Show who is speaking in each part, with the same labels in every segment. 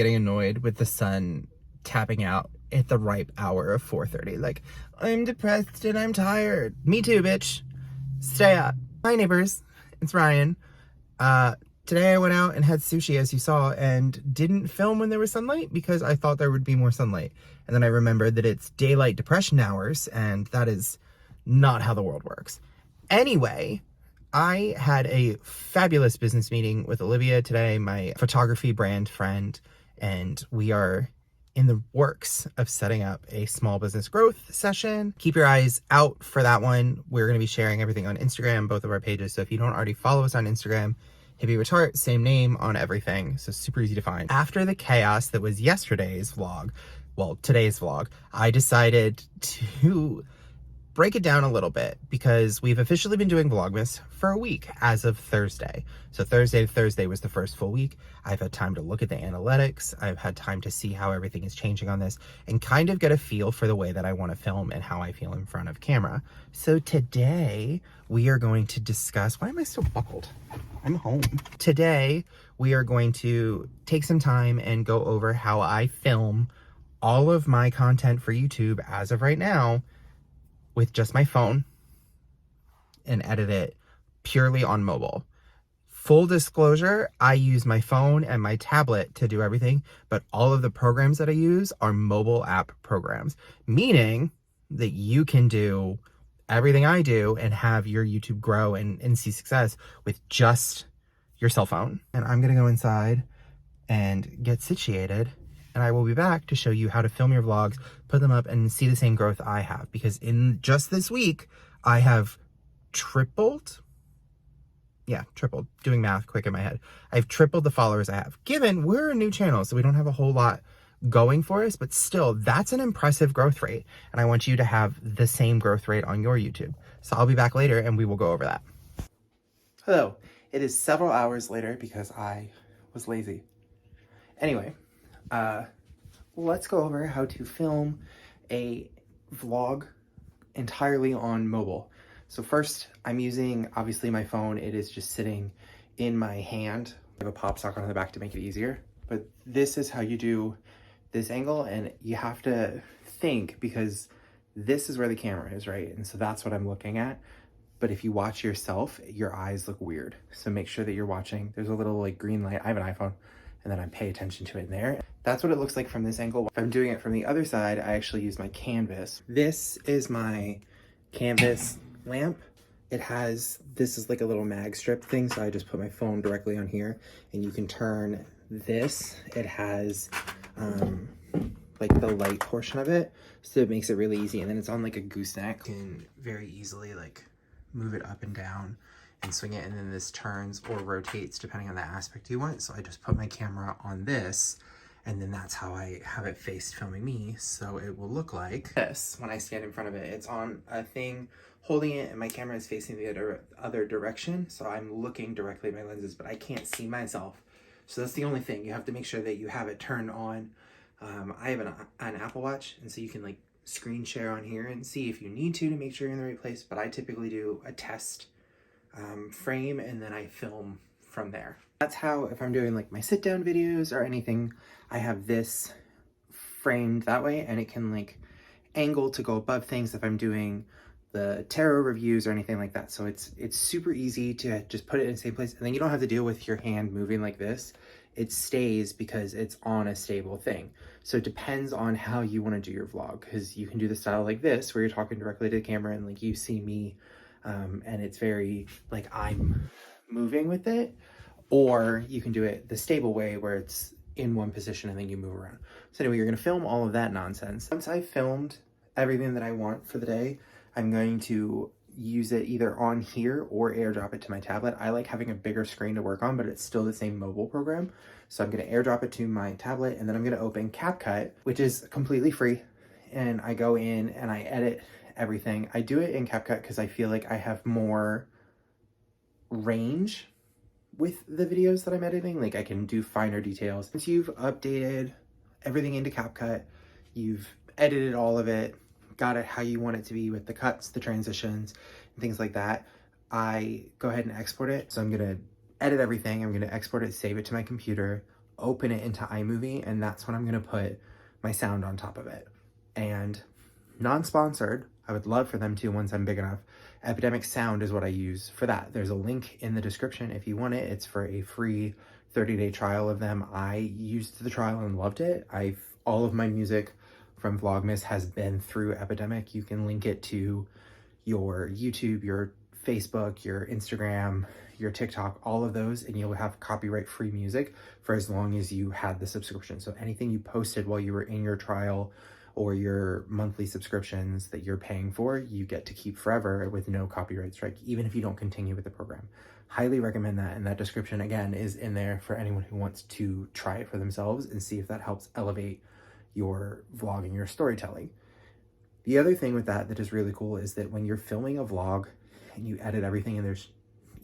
Speaker 1: getting annoyed with the sun tapping out at the ripe hour of 4:30. Like, I'm depressed and I'm tired. Me too, bitch. Stay up. Hi, neighbors. It's Ryan. Today I went out and had sushi, as you saw, and didn't film when there was sunlight because I thought there would be more sunlight. And then I remembered that it's daylight depression hours, and that is not how the world works. Anyway, I had a fabulous business meeting with Olivia today, my photography brand friend, and we are in the works of setting up a small business growth session. Keep your eyes out for that one. We're going to be sharing everything on Instagram, both of our pages. So if you don't already follow us on Instagram, Hippie Witch Heart, same name on everything. So super easy to find. After the chaos that was yesterday's vlog, well, today's vlog, I decided to break it down a little bit because we've officially been doing Vlogmas for a week as of Thursday. So Thursday was the first full week. I've had time to look at the analytics. I've had time to see how everything is changing on this and kind of get a feel for the way that I want to film and how I feel in front of camera. So today we are going to discuss, why am I so buckled? I'm home. Today we are going to take some time and go over how I film all of my content for YouTube as of right now with just my phone and edit it purely on mobile. Full disclosure, I use my phone and my tablet to do everything, but all of the programs that I use are mobile app programs, meaning that you can do everything I do and have your YouTube grow and see success with just your cell phone. And I'm gonna go inside and get situated, and I will be back to show you how to film your vlogs, put them up, and see the same growth I have. Because in just this week, I have tripled, doing math quick in my head. I've tripled the followers I have. Given we're a new channel, so we don't have a whole lot going for us, but still, that's an impressive growth rate. And I want you to have the same growth rate on your YouTube. So I'll be back later and we will go over that. Hello, it is several hours later because I was lazy. Anyway, let's go over how to film a vlog entirely on mobile. So first, I'm using, obviously, my phone. It is just sitting in my hand. I have a pop socket on the back to make it easier. But this is how you do this angle, and you have to think because this is where the camera is, right? And so that's what I'm looking at. But if you watch yourself, your eyes look weird. So make sure that you're watching. There's a little like green light. I have an iPhone, and then I pay attention to it in there. That's what it looks like from this angle. If I'm doing it from the other side, I actually use my canvas. This is my canvas lamp. This is like a little mag strip thing, so I just put my phone directly on here, and you can turn this. It has like the light portion of it, so it makes it really easy, and then it's on like a gooseneck. You can very easily like move it up and down and swing it, and then this turns or rotates depending on the aspect you want. So I just put my camera on this, and then that's how I have it faced filming me. So it will look like this when I stand in front of it. It's on a thing holding it, and my camera is facing the other direction. So I'm looking directly at my lenses, but I can't see myself. So that's the only thing. You have to make sure that you have it turned on. I have an Apple Watch, and so you can like screen share on here and see if you need to make sure you're in the right place. But I typically do a test frame, and then I film from there. That's how, if I'm doing like my sit down videos or anything, I have this framed that way, and it can like angle to go above things if I'm doing the tarot reviews or anything like that. So it's super easy to just put it in the same place, and then you don't have to deal with your hand moving like this. It stays because it's on a stable thing. So it depends on how you want to do your vlog, because you can do the style like this where you're talking directly to the camera and like you see me, and it's very like I'm moving with it, or you can do it the stable way where it's in one position and then you move around. So anyway, you're going to film all of that nonsense. Once I've filmed everything that I want for the day, I'm going to use it either on here or airdrop it to my tablet. I like having a bigger screen to work on, but it's still the same mobile program. So I'm going to airdrop it to my tablet, and then I'm going to open CapCut, which is completely free. And I go in and I edit everything. I do it in CapCut because I feel like I have more range with the videos that I'm editing. Like I can do finer details. Once you've updated everything into CapCut, you've edited all of it, got it how you want it to be with the cuts, the transitions, and things like that, I go ahead and export it. So I'm gonna edit everything. I'm gonna export it, save it to my computer, open it into iMovie, and that's when I'm gonna put my sound on top of it. And non-sponsored, I would love for them to once I'm big enough. Epidemic Sound is what I use for that. There's a link in the description if you want it. It's for a free 30-day trial of them. I used the trial and loved it. All of my music from Vlogmas has been through Epidemic. You can link it to your YouTube, your Facebook, your Instagram, your TikTok, all of those, and you'll have copyright-free music for as long as you had the subscription. So anything you posted while you were in your trial or your monthly subscriptions that you're paying for, you get to keep forever with no copyright strike, even if you don't continue with the program. Highly recommend that, and that description, again, is in there for anyone who wants to try it for themselves and see if that helps elevate your vlogging, your storytelling. The other thing with that is really cool is that when you're filming a vlog and you edit everything and there's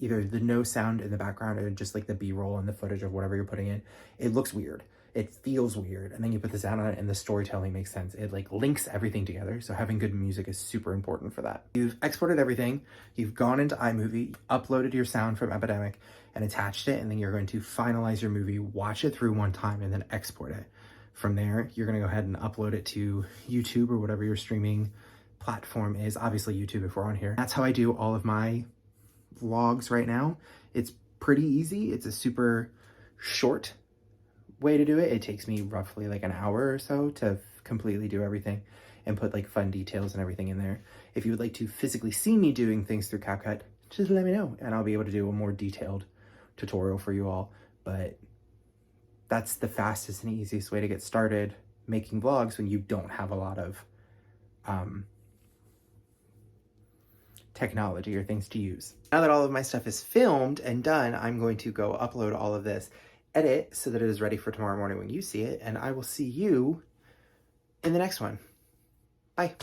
Speaker 1: either the no sound in the background or just like the B-roll and the footage of whatever you're putting in, it looks weird. It feels weird. And then you put the sound on it and the storytelling makes sense. It like links everything together. So having good music is super important for that. You've exported everything. You've gone into iMovie, uploaded your sound from Epidemic and attached it. And then you're going to finalize your movie, watch it through one time, and then export it. From there, you're going to go ahead and upload it to YouTube or whatever your streaming platform is. Obviously YouTube if we're on here. That's how I do all of my vlogs right now. It's pretty easy. It's a super short way to do it. It takes me roughly like an hour or so to completely do everything and put like fun details and everything in there. If you would like to physically see me doing things through CapCut, just let me know and I'll be able to do a more detailed tutorial for you all. But that's the fastest and easiest way to get started making vlogs when you don't have a lot of technology or things to use. Now that all of my stuff is filmed and done, I'm going to go upload all of this, edit so that it is ready for tomorrow morning when you see it, and I will see you in the next one. Bye.